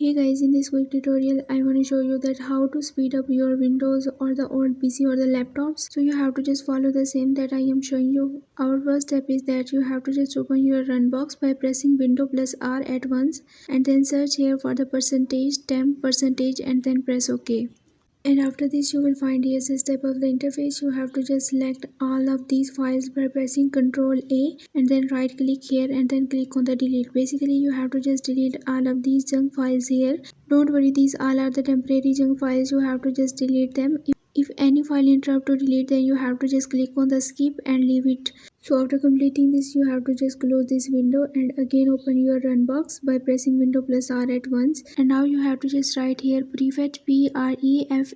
Hey guys, in this quick tutorial I want to show you that how to speed up your Windows or the old PC or the laptops. So you have to just follow the same that I am showing you. Our first step is that you have to just open your run box by pressing Window plus R at once and then search here for the percentage, temp percentage and then press OK. And after this you will find here a step of the interface. You have to just select all of these files by pressing Ctrl A and then right click here and then click on the delete. Basically you have to just delete all of these junk files here. Don't worry, these all are the temporary junk files. You have to just delete them. If any file interrupt to delete, then you have to just click on the skip and leave it. So after completing this, you have to just close this window and again open your run box by pressing Window plus R at once. And now you have to just write here prefetch prefetch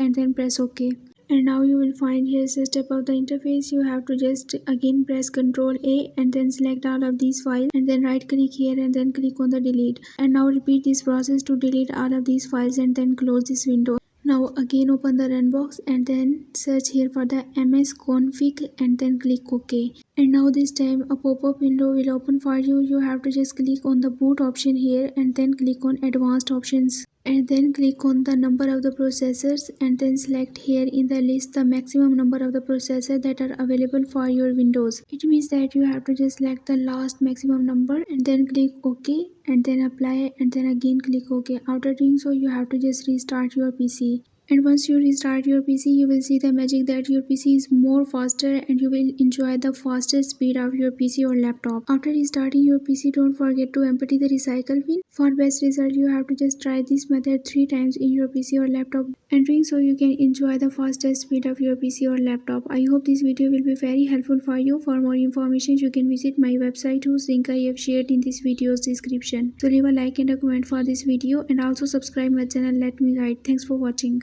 and then press OK. And now you will find here a step of the interface. You have to just again press Ctrl A and then select all of these files and then right click here and then click on the delete. And now repeat this process to delete all of these files and then close this window. Now again open the run box and then search here for the msconfig and then click OK. And now this time a pop-up window will open for you. You have to just click on the boot option here and then click on advanced options. And then click on the number of the processors and then select here in the list the maximum number of the processors that are available for your Windows. It means that you have to just select the last maximum number and then click OK and then apply and then again click OK. After doing so, you have to just restart your PC. And once you restart your PC, you will see the magic that your PC is more faster and you will enjoy the fastest speed of your PC or laptop. After restarting your PC, don't forget to empty the recycle bin. For best result, you have to just try this method 3 times in your PC or laptop. And doing so, you can enjoy the fastest speed of your PC or laptop. I hope this video will be very helpful for you. For more information, you can visit my website whose link I have shared in this video's description. So leave a like and a comment for this video and also subscribe my channel. Let me guide. Thanks for watching.